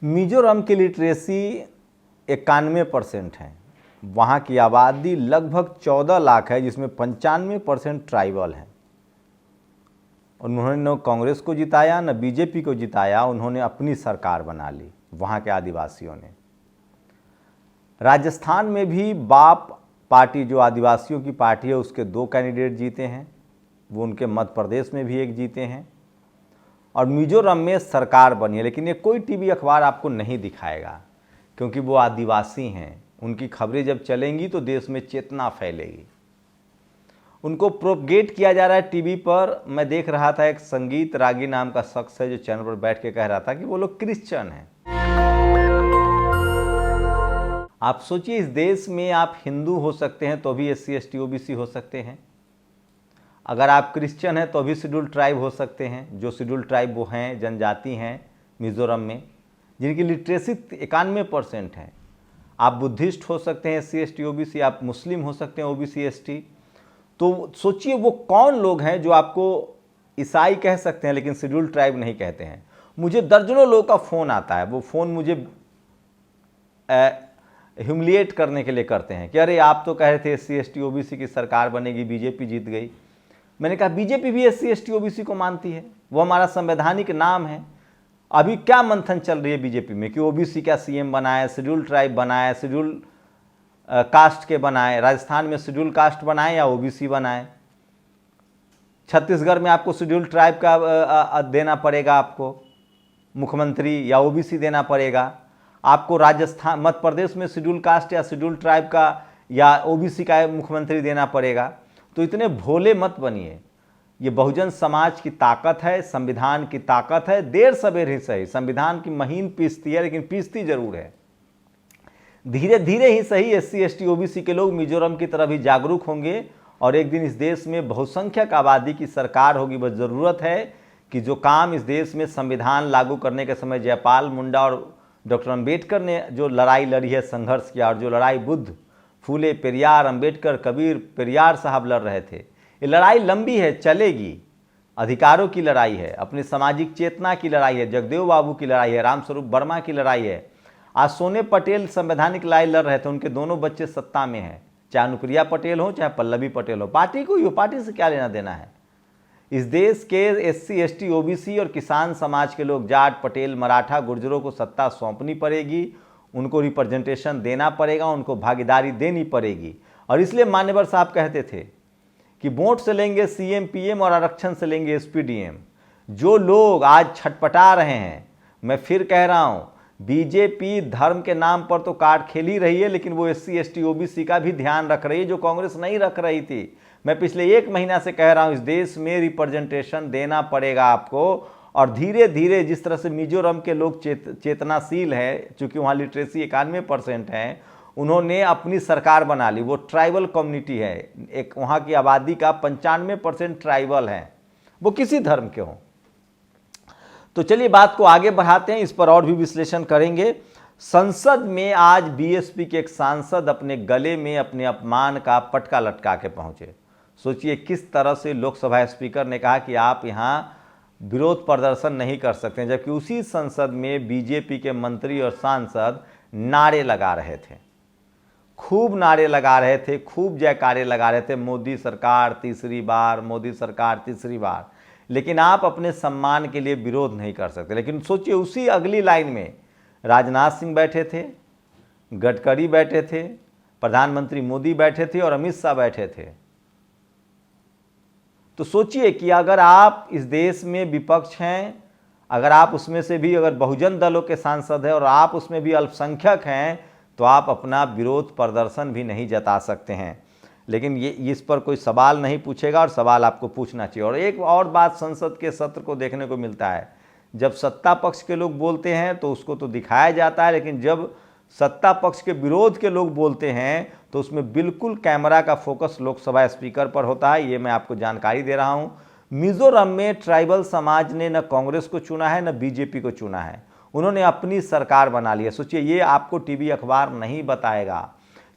मिजोरम की लिटरेसी 91% है। वहाँ की आबादी लगभग 14 लाख है, जिसमें 95% ट्राइबल है। उन्होंने न कांग्रेस को जिताया न बीजेपी को जिताया, उन्होंने अपनी सरकार बना ली वहाँ के आदिवासियों ने। राजस्थान में भी बाप पार्टी, जो आदिवासियों की पार्टी है, उसके 2 कैंडिडेट जीते हैं। वो उनके मध्य प्रदेश में भी एक जीते हैं और मिजोरम में सरकार बनी है। लेकिन ये कोई टीवी अखबार आपको नहीं दिखाएगा, क्योंकि वो आदिवासी हैं। उनकी खबरें जब चलेंगी तो देश में चेतना फैलेगी। उनको प्रोपगेट किया जा रहा है टीवी पर। मैं देख रहा था, एक संगीत रागी नाम का शख्स है जो चैनल पर बैठ के कह रहा था कि वो लोग क्रिश्चियन हैं। आप सोचिए, इस देश में आप हिंदू हो सकते हैं तो भी SC ST OBC हो सकते हैं। अगर आप क्रिश्चियन हैं तो भी शेड्यूल ट्राइब हो सकते हैं। जो शेड्यूल ट्राइब वो हैं, जनजाति हैं मिजोरम में, जिनकी लिटरेसी 91% है। आप बुद्धिस्ट हो सकते हैं SC ST OBC, आप मुस्लिम हो सकते हैं OBC ST। तो सोचिए वो कौन लोग हैं जो आपको ईसाई कह सकते हैं लेकिन शेड्यूल ट्राइब नहीं कहते हैं। मुझे दर्जनों लोगों का फ़ोन आता है, वो फ़ोन मुझे ह्यूमिलिएट करने के लिए करते हैं कि अरे आप तो कह रहे थे SC ST OBC की सरकार बनेगी, बीजेपी जीत गई। मैंने कहा बीजेपी भी SC ST OBC को मानती है, वो हमारा संवैधानिक नाम है। अभी क्या मंथन चल रही है बीजेपी में कि OBC क्या CM बनाए, शेड्यूल ट्राइब बनाए, शेड्यूल कास्ट के बनाए। राजस्थान में शेड्यूल कास्ट बनाए या OBC बनाए। छत्तीसगढ़ में आपको शेड्यूल ट्राइब का देना पड़ेगा, आपको मुख्यमंत्री, या OBC देना पड़ेगा। आपको राजस्थान, मध्य प्रदेश में शेड्यूल कास्ट या शेड्यूल ट्राइब का या OBC का मुख्यमंत्री देना पड़ेगा। तो इतने भोले मत बनिए। ये बहुजन समाज की ताकत है, संविधान की ताकत है। देर सवेर ही सही, संविधान की महीन पीसती है लेकिन पीसती जरूर है। धीरे धीरे ही सही SC ST OBC के लोग मिजोरम की तरह भी जागरूक होंगे और एक दिन इस देश में बहुसंख्यक आबादी की सरकार होगी। बस ज़रूरत है कि जो काम इस देश में संविधान लागू करने के समय जयपाल मुंडा और डॉक्टर अंबेडकर ने जो लड़ाई लड़ी है, संघर्ष किया, और जो लड़ाई बुद्ध, फूले, पेरियार, अंबेडकर, कबीर, पेरियार साहब लड़ रहे थे, ये लड़ाई लंबी है, चलेगी। अधिकारों की लड़ाई है, अपनी सामाजिक चेतना की लड़ाई है, जगदेव बाबू की लड़ाई है, रामस्वरूप वर्मा की लड़ाई है। आज सोने पटेल संवैधानिक लड़ाई लड़ रहे थे, उनके दोनों बच्चे सत्ता में हैं, चाहे अनुप्रिया पटेल हो चाहे पल्लवी पटेल हो। पार्टी को ही, पार्टी से क्या लेना देना है। इस देश के SC ST OBC और किसान समाज के लोग, जाट, पटेल, मराठा, गुर्जरों को सत्ता सौंपनी पड़ेगी, उनको रिप्रेजेंटेशन देना पड़ेगा, उनको भागीदारी देनी पड़ेगी। और इसलिए मान्यवर साहब कहते थे कि वोट से लेंगे CM PM और आरक्षण से लेंगे SPDM। जो लोग आज छटपटा रहे हैं, मैं फिर कह रहा हूँ, बीजेपी धर्म के नाम पर तो कार्ड खेल ही रही है, लेकिन वो SC ST OBC का भी ध्यान रख रही है, जो कांग्रेस नहीं रख रही थी। मैं पिछले 1 महीना से कह रहा हूँ, इस देश में रिप्रेजेंटेशन देना पड़ेगा आपको। और धीरे धीरे जिस तरह से मिजोरम के लोग चेतनाशील हैं, चूँकि वहाँ लिटरेसी 91% है, उन्होंने अपनी सरकार बना ली। वो ट्राइबल कम्युनिटी है, एक वहाँ की आबादी का 95% ट्राइबल हैं, वो किसी धर्म के हों। तो चलिए बात को आगे बढ़ाते हैं, इस पर और भी विश्लेषण करेंगे। संसद में आज BSP के एक सांसद अपने गले में अपने अपमान का पटका लटका के पहुंचे। सोचिए किस तरह से लोकसभा स्पीकर ने कहा कि आप यहाँ विरोध प्रदर्शन नहीं कर सकते, जबकि उसी संसद में बीजेपी के मंत्री और सांसद नारे लगा रहे थे, खूब नारे लगा रहे थे, खूब जयकारे लगा रहे थे, मोदी सरकार तीसरी बार, मोदी सरकार तीसरी बार। लेकिन आप अपने सम्मान के लिए विरोध नहीं कर सकते। लेकिन सोचिए उसी अगली लाइन में राजनाथ सिंह बैठे थे, गडकरी बैठे थे, प्रधानमंत्री मोदी बैठे थे और अमित शाह बैठे थे। तो सोचिए कि अगर आप इस देश में विपक्ष हैं, अगर आप उसमें से भी, अगर बहुजन दलों के सांसद हैं और आप उसमें भी अल्पसंख्यक हैं, तो आप अपना विरोध प्रदर्शन भी नहीं जता सकते हैं। लेकिन ये इस पर कोई सवाल नहीं पूछेगा और सवाल आपको पूछना चाहिए। और एक और बात संसद के सत्र को देखने को मिलता है, जब सत्ता पक्ष के लोग बोलते हैं तो उसको तो दिखाया जाता है, लेकिन जब सत्ता पक्ष के विरोध के लोग बोलते हैं तो उसमें बिल्कुल कैमरा का फोकस लोकसभा स्पीकर पर होता है। ये मैं आपको जानकारी दे रहा हूँ। मिजोरम में ट्राइबल समाज ने न कांग्रेस को चुना है न बीजेपी को चुना है, उन्होंने अपनी सरकार बना ली है। सोचिए ये आपको टीवी अखबार नहीं बताएगा,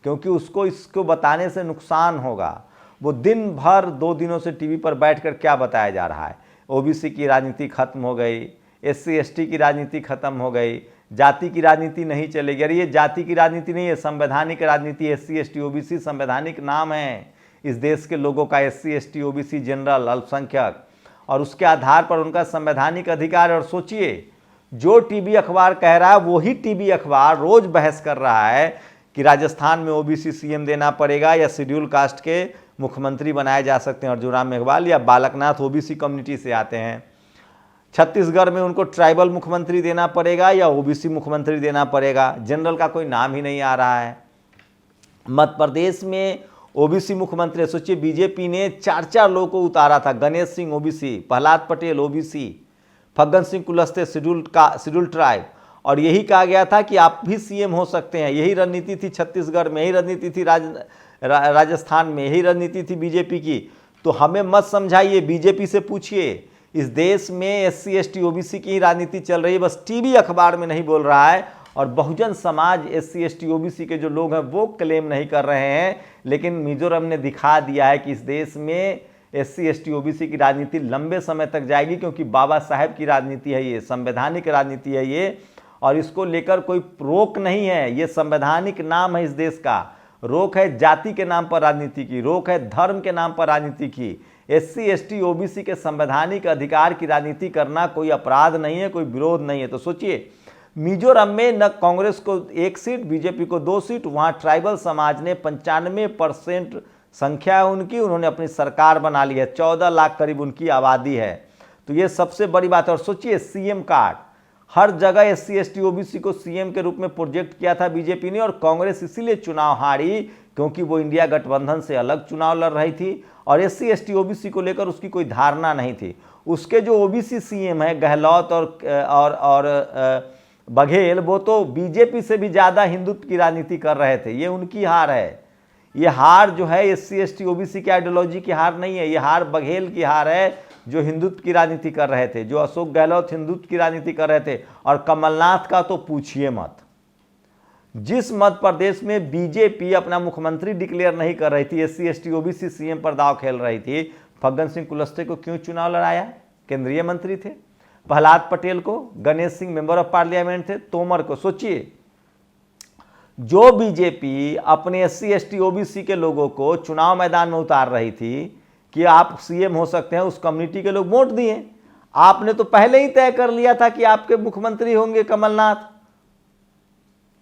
क्योंकि उसको इसको बताने से नुकसान होगा। वो दिन भर 2 दिनों से टीवी पर बैठकर क्या बताया जा रहा है, OBC की राजनीति खत्म हो गई, SC ST की राजनीति खत्म हो गई, जाति की राजनीति नहीं चलेगी। अरे ये जाति की राजनीति नहीं है, संवैधानिक राजनीति है। SC ST OBC संवैधानिक नाम है इस देश के लोगों का, SC ST OBC जनरल अल्पसंख्यक, और उसके आधार पर उनका संवैधानिक अधिकार। और सोचिए, जो टीवी अखबार कह रहा है वही टीवी अखबार रोज बहस कर रहा है कि राजस्थान में OBC CM देना पड़ेगा या शेड्यूल कास्ट के मुख्यमंत्री बनाए जा सकते हैं। अर्जुन राम मेघवाल या बालकनाथ OBC कम्युनिटी से आते हैं। छत्तीसगढ़ में उनको ट्राइबल मुख्यमंत्री देना पड़ेगा या OBC मुख्यमंत्री देना पड़ेगा, जनरल का कोई नाम ही नहीं आ रहा है। मध्य प्रदेश में OBC मुख्यमंत्री, सोचिए बीजेपी ने 4 लोगों को उतारा था। Ganesh Singh OBC, Prahlad Patel OBC, Faggan Singh Kulaste schedule tribe, और यही कहा गया था कि आप भी CM हो सकते हैं। यही रणनीति थी छत्तीसगढ़ में, यही रणनीति थी राजस्थान में, यही रणनीति थी बीजेपी की। तो हमें मत समझाइए, बीजेपी से पूछिए। इस देश में SC ST OBC की राजनीति चल रही है, बस टीवी अखबार में नहीं बोल रहा है। और Bahujan Samaj SC ST OBC के जो लोग हैं वो क्लेम नहीं कर रहे हैं, लेकिन मिजोरम ने दिखा दिया है कि इस देश में SC ST OBC की राजनीति लंबे समय तक जाएगी, क्योंकि बाबा साहेब की राजनीति है ये, संवैधानिक राजनीति है ये, और इसको लेकर कोई रोक नहीं है। ये संवैधानिक नाम है इस देश का। रोक है जाति के नाम पर राजनीति की, रोक है धर्म के नाम पर राजनीति की। SC ST OBC के संवैधानिक अधिकार की राजनीति करना कोई अपराध नहीं है, कोई विरोध नहीं है। तो सोचिए, मिजोरम में न कांग्रेस को 1 सीट, बीजेपी को 2 सीट, वहां ट्राइबल समाज ने 95% संख्या है उनकी, उन्होंने अपनी सरकार बना ली है। 14 लाख करीब उनकी आबादी है। तो ये सबसे बड़ी बात है। और सोचिए, CM कार्ड हर जगह SC ST OBC को CM के रूप में प्रोजेक्ट किया था बीजेपी ने, और कांग्रेस इसीलिए चुनाव हारी क्योंकि वो इंडिया गठबंधन से अलग चुनाव लड़ रही थी और SC ST OBC को लेकर उसकी कोई धारणा नहीं थी। उसके जो OBC CM है गहलोत और बघेल, वो तो बीजेपी से भी ज़्यादा हिंदुत्व की राजनीति कर रहे थे। ये उनकी हार है। ये हार जो है SC ST OBC की आइडियोलॉजी की हार नहीं है, ये हार बघेल की हार है, जो हिंदुत्व की राजनीति कर रहे थे, जो अशोक गहलोत हिंदुत्व की राजनीति कर रहे थे। और कमलनाथ का तो पूछिए मत। जिस मध्य प्रदेश में बीजेपी अपना मुख्यमंत्री डिक्लेयर नहीं कर रही थी, SC ST OBC CM पर दाव खेल रही थी, फग्गन सिंह कुलस्ते को क्यों चुनाव लड़ाया? केंद्रीय मंत्री थे। प्रहलाद पटेल को, Ganesh Singh member of parliament थे, तोमर को। सोचिए, जो बीजेपी अपने SC ST OBC के लोगों को चुनाव मैदान में उतार रही थी कि आप CM हो सकते हैं, उस कम्युनिटी के लोग वोट दिए। आपने तो पहले ही तय कर लिया था कि आपके मुख्यमंत्री होंगे कमलनाथ,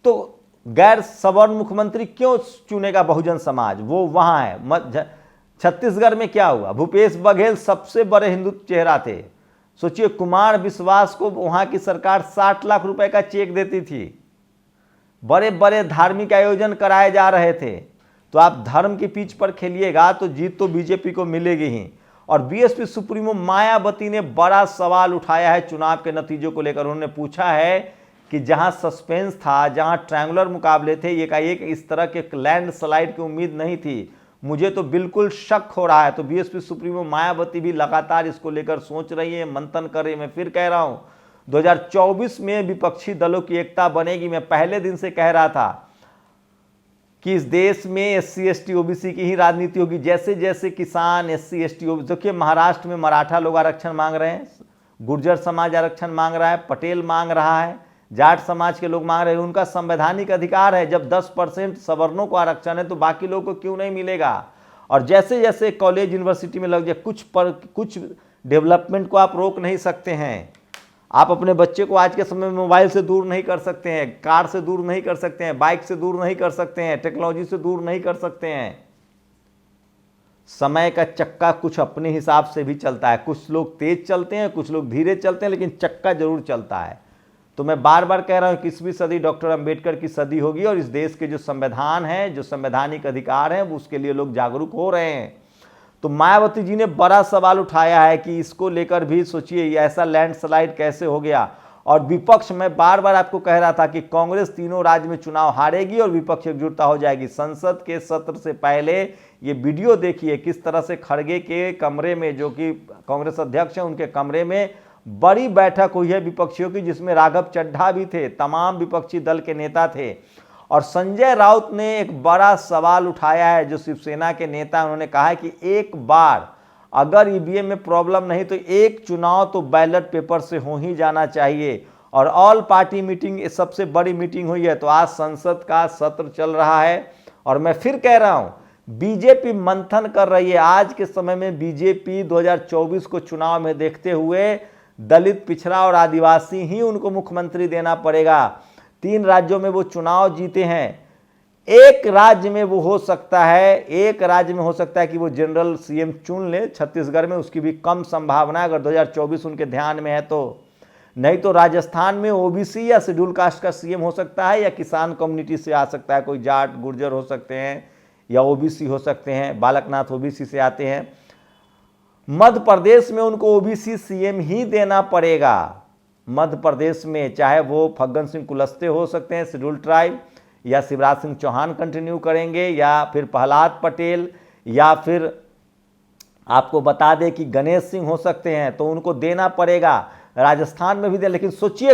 तो गैर सवर्ण मुख्यमंत्री क्यों चुनेगा बहुजन समाज? वो वहां है। छत्तीसगढ़ में क्या हुआ? भूपेश बघेल सबसे बड़े हिंदुत्व चेहरा थे। सोचिए, कुमार विश्वास को वहां की सरकार 60 लाख रुपए का चेक देती थी। बड़े बड़े धार्मिक आयोजन कराए जा रहे थे। तो आप धर्म की पिच पर खेलिएगा तो जीत तो बीजेपी को मिलेगी ही। और BSP सुप्रीमो मायावती ने बड़ा सवाल उठाया है चुनाव के नतीजों को लेकर। उन्होंने पूछा है कि जहां सस्पेंस था, जहां ट्रायंगुलर मुकाबले थे, एक इस तरह के लैंडस्लाइड की उम्मीद नहीं थी। मुझे तो बिल्कुल शक हो रहा है। तो BSP सुप्रीमो मायावती भी लगातार इसको लेकर सोच रही है, मंथन कर रही है। मैं फिर कह रहा हूं, 2024 में विपक्षी दलों की एकता बनेगी। मैं पहले दिन से कह रहा था कि इस देश में SC ST OBC की ही राजनीति होगी। जैसे जैसे किसान SC ST OBC, देखिए महाराष्ट्र में मराठा लोग आरक्षण मांग रहे हैं, गुर्जर समाज आरक्षण मांग रहा है, पटेल मांग रहा है, जाट समाज के लोग मांग रहे हैं। उनका संवैधानिक अधिकार है। जब 10% सवर्णों को आरक्षण है तो बाकी लोगों को क्यों नहीं मिलेगा? और जैसे जैसे कॉलेज यूनिवर्सिटी में लग जाए, कुछ डेवलपमेंट को आप रोक नहीं सकते हैं। आप अपने बच्चे को आज के समय में मोबाइल से दूर नहीं कर सकते हैं, कार से दूर नहीं कर सकते हैं, बाइक से दूर नहीं कर सकते हैं, टेक्नोलॉजी से दूर नहीं कर सकते हैं। समय का चक्का कुछ अपने हिसाब से भी चलता है। कुछ लोग तेज चलते हैं, कुछ लोग धीरे चलते हैं, लेकिन चक्का जरूर चलता है। तो मैं बार बार कह रहा हूं कि 21वीं सदी डॉक्टर अंबेडकर की सदी होगी और इस देश के जो संविधान है, जो संवैधानिक अधिकार है, उसके लिए लोग जागरूक हो रहे हैं। तो मायावती जी ने बड़ा सवाल उठाया है कि इसको लेकर भी सोचिए, ऐसा लैंडस्लाइड कैसे हो गया। और विपक्ष, मैं बार बार आपको कह रहा था कि कांग्रेस तीनों राज्य में चुनाव हारेगी और विपक्ष एकजुटता हो जाएगी। संसद के सत्र से पहले ये वीडियो देखिए किस तरह से खड़गे के कमरे में, जो कि कांग्रेस अध्यक्ष हैं, उनके कमरे में बड़ी बैठक हुई है विपक्षियों की, जिसमें राघव चड्ढा भी थे, तमाम विपक्षी दल के नेता थे। और संजय राउत ने एक बड़ा सवाल उठाया है, जो शिवसेना के नेता, उन्होंने कहा है कि एक बार अगर EVM में प्रॉब्लम नहीं तो एक चुनाव तो बैलेट पेपर से हो ही जाना चाहिए। और ऑल पार्टी मीटिंग सबसे बड़ी मीटिंग हुई है। तो आज संसद का सत्र चल रहा है और मैं फिर कह रहा हूं, बीजेपी मंथन कर रही है। आज के समय में बीजेपी 2024 को चुनाव में देखते हुए दलित, पिछड़ा और आदिवासी ही उनको मुख्यमंत्री देना पड़ेगा। 3 राज्यों में वो चुनाव जीते हैं, एक राज्य में वो हो सकता है, एक राज्य में हो सकता है कि वो जनरल सीएम चुन ले, छत्तीसगढ़ में उसकी भी कम संभावना है अगर 2024 उनके ध्यान में है तो। नहीं तो राजस्थान में ओबीसी या शेड्यूल कास्ट का सीएम हो सकता है, या किसान कम्युनिटी से आ सकता है, कोई जाट गुर्जर हो सकते हैं या ओबीसी हो सकते हैं, बालकनाथ ओबीसी से आते हैं। मध्य प्रदेश में उनको ओबीसी सीएम ही देना पड़ेगा। मध्य प्रदेश में चाहे वो फग्गन सिंह कुलस्ते हो सकते हैं शेड्यूल ट्राइब, या शिवराज सिंह चौहान कंटिन्यू करेंगे, या फिर प्रहलाद पटेल, या फिर आपको बता दें कि गणेश सिंह हो सकते हैं, तो उनको देना पड़ेगा। राजस्थान में भी दे, लेकिन सोचिए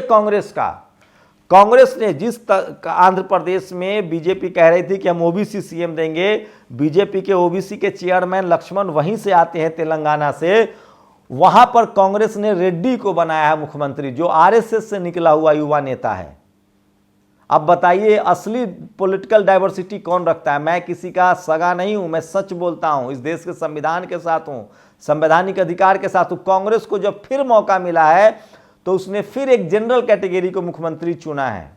कांग्रेस ने जिस आंध्र प्रदेश में बीजेपी कह रही थी कि हम ओबीसी सीएम देंगे, बीजेपी के ओबीसी के चेयरमैन लक्ष्मण वहीं से आते हैं तेलंगाना से, वहां पर कांग्रेस ने रेड्डी को बनाया है मुख्यमंत्री, जो आरएसएस से निकला हुआ युवा नेता है। अब बताइए असली पॉलिटिकल डाइवर्सिटी कौन रखता है? मैं किसी का सगा नहीं हूं, मैं सच बोलता हूं, इस देश के संविधान के साथ हूं, संवैधानिक अधिकार के साथ हूं। कांग्रेस को जब फिर मौका मिला है तो उसने फिर एक जनरल कैटेगरी को मुख्यमंत्री चुना है,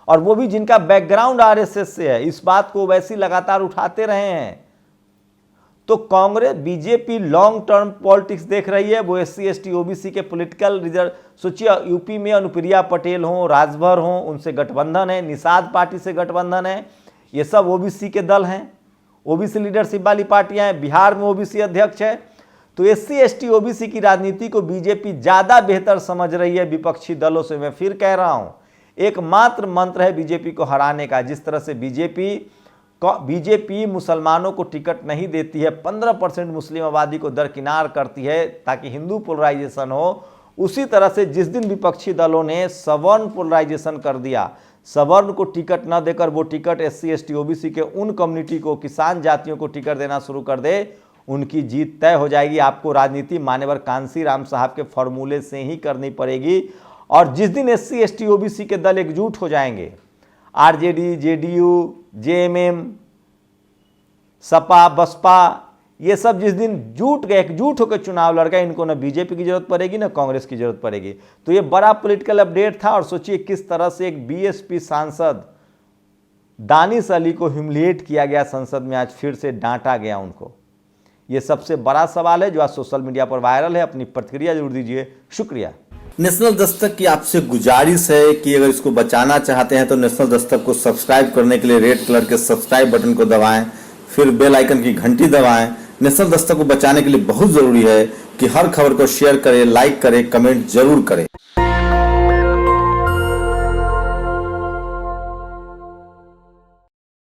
और वो भी जिनका बैकग्राउंड आरएसएस से है। इस बात को वैसे लगातार उठाते रहे हैं। तो Congress, BJP long term politics देख रही है, वो एससी एसटी ओबीसी के पॉलिटिकल रिजर्व। सोचिए यूपी में अनुप्रिया पटेल हो, राजभर हो, उनसे गठबंधन है, निषाद पार्टी से गठबंधन है, ये सब ओबीसी के दल हैं, ओबीसी लीडरशिप वाली पार्टियां हैं। बिहार में ओबीसी अध्यक्ष है। तो एससी एसटी ओबीसी की राजनीति को बीजेपी ज्यादा बेहतर समझ रही है विपक्षी दलों से। मैं फिर कह रहा हूं, एकमात्र मंत्र है बीजेपी को हराने का। जिस तरह से बीजेपी मुसलमानों को टिकट नहीं देती है, 15% मुस्लिम आबादी को दरकिनार करती है ताकि हिंदू पोलराइजेशन हो, उसी तरह से जिस दिन विपक्षी दलों ने सवर्ण पोलराइजेशन कर दिया, सवर्ण को टिकट न देकर वो टिकट एससी एसटी ओबीसी के उन कम्युनिटी को, किसान जातियों को टिकट देना शुरू कर दे, उनकी जीत तय हो जाएगी। आपको राजनीति मान्यवर कांसी राम साहब के फॉर्मूले से ही करनी पड़ेगी। और जिस दिन एससी एसटी ओबीसी के दल एकजुट हो जाएंगे, आरजेडी, जेडीयू, जेएमएम, सपा, बसपा, ये सब जिस दिन एकजुट होकर चुनाव लड़ गए, इनको न बीजेपी की जरूरत पड़ेगी न कांग्रेस की जरूरत पड़ेगी। तो ये बड़ा पॉलिटिकल अपडेट था। और सोचिए किस तरह से एक बीएसपी सांसद दानिश अली को ह्यूमिलिएट किया गया संसद में, आज फिर से डांटा गया उनको। ये सबसे बड़ा सवाल है जो आज सोशल मीडिया पर वायरल है। अपनी प्रतिक्रिया जरूर दीजिए। शुक्रिया। नेशनल दस्तक की आपसे गुजारिश है कि अगर इसको बचाना चाहते हैं तो नेशनल दस्तक को सब्सक्राइब करने के लिए रेड कलर के सब्सक्राइब बटन को दबाएं, फिर बेल आइकन की घंटी दबाएं। नेशनल दस्तक को बचाने के लिए बहुत जरूरी है कि हर खबर को शेयर करें, लाइक करें, कमेंट जरूर करें।